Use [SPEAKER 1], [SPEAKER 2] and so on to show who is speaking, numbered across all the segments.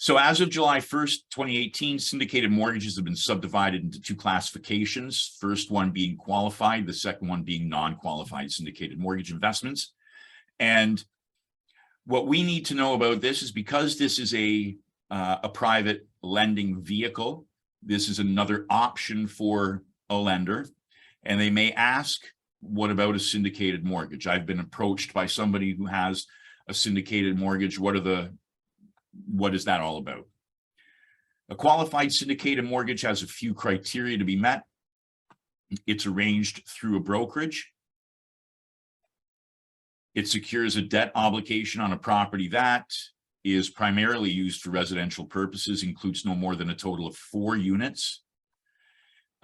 [SPEAKER 1] So as of July 1st, 2018, syndicated mortgages have been subdivided into two classifications. First one being qualified, the second one being non-qualified syndicated mortgage investments. And what we need to know about this is, because this is a private lending vehicle, this is another option for a lender, and they may ask, what about a syndicated mortgage? I've been approached by somebody who has a syndicated mortgage. What is that all about? A qualified syndicated mortgage has a few criteria to be met. It's arranged through a brokerage. It secures a debt obligation on a property that is primarily used for residential purposes, includes no more than a total of 4 units.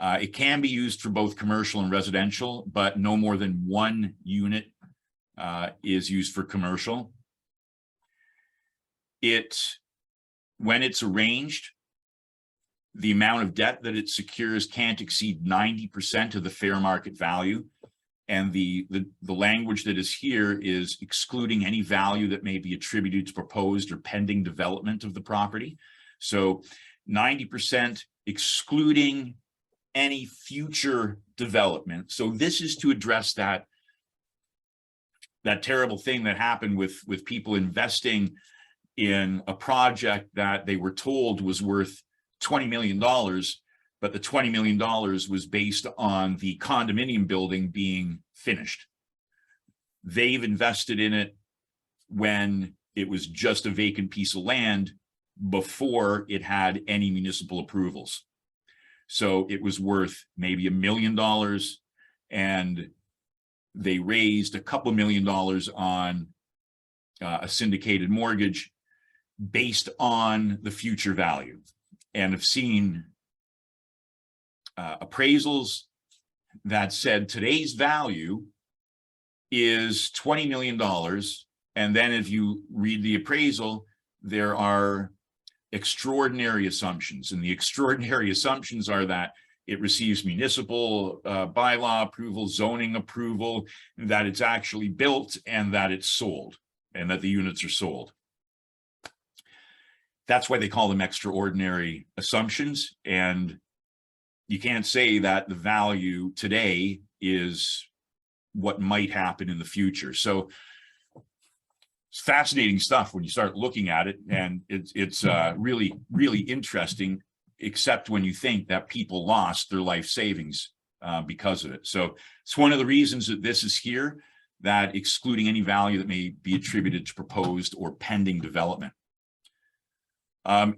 [SPEAKER 1] It can be used for both commercial and residential, but no more than 1 unit is used for commercial. When it's arranged, the amount of debt that it secures can't exceed 90% of the fair market value. And the language that is here is excluding any value that may be attributed to proposed or pending development of the property. So 90% excluding any future development. So this is to address that terrible thing that happened with people investing in a project that they were told was worth $20 million, but the $20 million was based on the condominium building being finished. They've invested in it when it was just a vacant piece of land before it had any municipal approvals. So it was worth maybe $1 million, and they raised a couple $1 million on a syndicated mortgage based on the future value. And I've seen appraisals that said today's value is $20 million. And then if you read the appraisal, there are extraordinary assumptions. And the extraordinary assumptions are that it receives municipal bylaw approval, zoning approval, that it's actually built, and that it's sold, and that the units are sold. That's why they call them extraordinary assumptions. And you can't say that the value today is what might happen in the future. So it's fascinating stuff when you start looking at it, and it's really, really interesting, except when you think that people lost their life savings because of it. So it's one of the reasons that this is here, that excluding any value that may be attributed to proposed or pending development.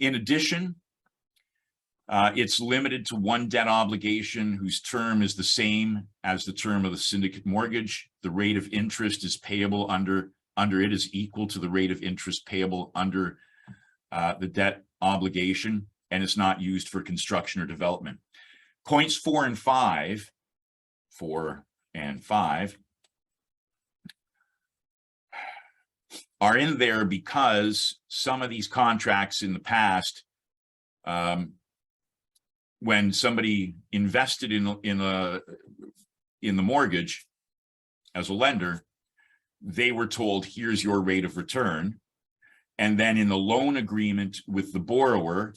[SPEAKER 1] In addition, it's limited to one debt obligation whose term is the same as the term of the syndicate mortgage. The rate of interest is payable under it is equal to the rate of interest payable under the debt obligation, and it's not used for construction or development. Points 4 and 5 are in there because some of these contracts in the past, when somebody invested in the mortgage as a lender, they were told, here's your rate of return. And then in the loan agreement with the borrower,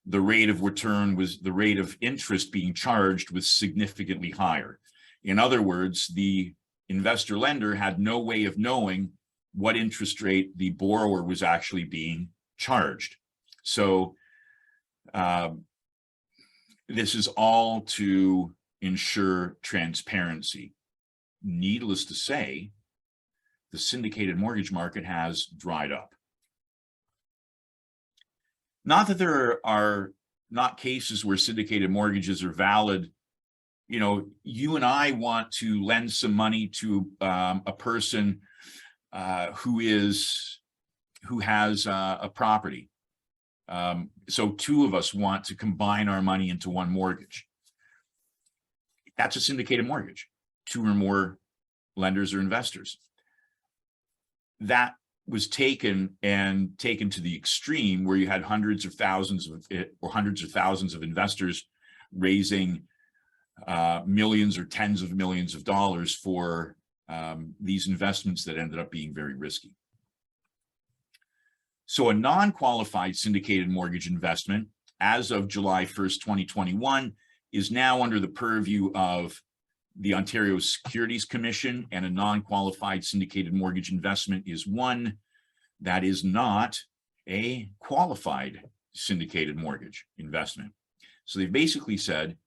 [SPEAKER 1] the rate of return was the rate of interest being charged was significantly higher. In other words, the investor lender had no way of knowing what interest rate the borrower was actually being charged. So this is all to ensure transparency. Needless to say, the syndicated mortgage market has dried up. Not that there are not cases where syndicated mortgages are valid. You know, you and I want to lend some money to a person who has a property. So two of us want to combine our money into one mortgage. That's a syndicated mortgage, 2 or more lenders or investors. That was taken to the extreme where you had hundreds of thousands of investors raising millions or tens of millions of dollars for these investments that ended up being very risky. So a non-qualified syndicated mortgage investment as of July 1st, 2021 is now under the purview of the Ontario Securities Commission, and a non-qualified syndicated mortgage investment is one that is not a qualified syndicated mortgage investment. So they've basically said,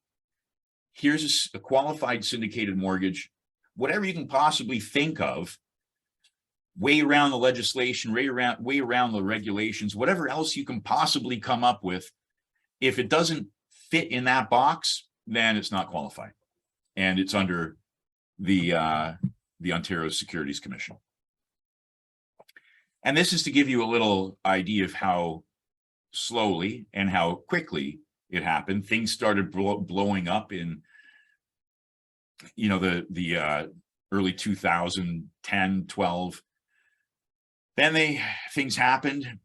[SPEAKER 1] here's a qualified syndicated mortgage, whatever you can possibly think of, way around the legislation, way around the regulations, whatever else you can possibly come up with. If it doesn't fit in that box, then it's not qualified, and it's under the Ontario Securities Commission. And this is to give you a little idea of how slowly and how quickly it happened. Things started blowing up in, you know, the early 2010, 12. Then things happened.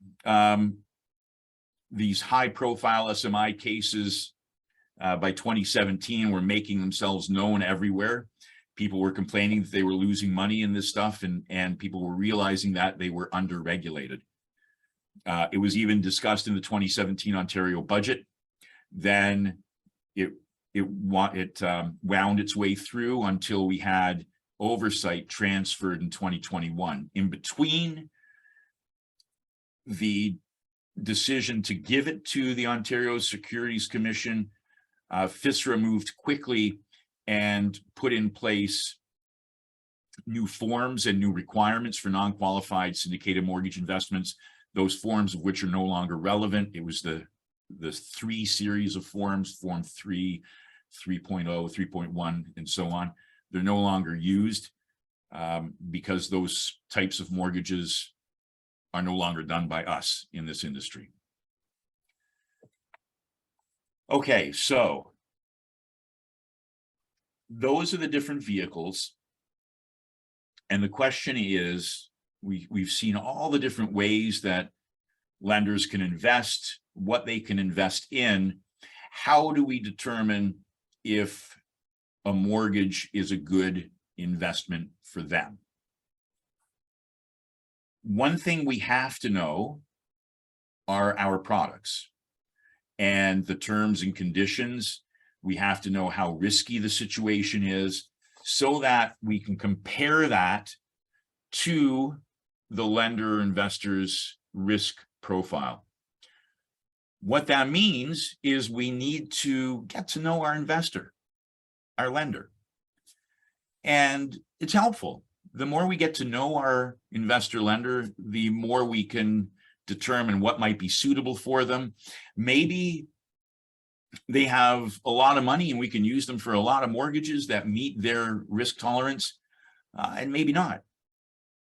[SPEAKER 1] These high-profile SMI cases by 2017 were making themselves known everywhere. People were complaining that they were losing money in this stuff, and people were realizing that they were under-regulated. It was even discussed in the 2017 Ontario budget. Then it wound its way through until we had oversight transferred in 2021. In between the decision to give it to the Ontario Securities Commission, FSRA moved quickly and put in place new forms and new requirements for non-qualified syndicated mortgage investments, those forms of which are no longer relevant. It was the 3 series of forms, Form 3, 3.0, 3.1, and so on. They're no longer used because those types of mortgages are no longer done by us in this industry. Okay, so those are the different vehicles. And the question is, we've seen all the different ways that lenders can invest, what they can invest in. How do we determine if a mortgage is a good investment for them? One thing we have to know are our products and the terms and conditions. We have to know how risky the situation is so that we can compare that to the lender investor's risk profile. What that means is we need to get to know our investor, our lender. And it's helpful. The more we get to know our investor lender, the more we can determine what might be suitable for them. Maybe they have a lot of money and we can use them for a lot of mortgages that meet their risk tolerance, and maybe not.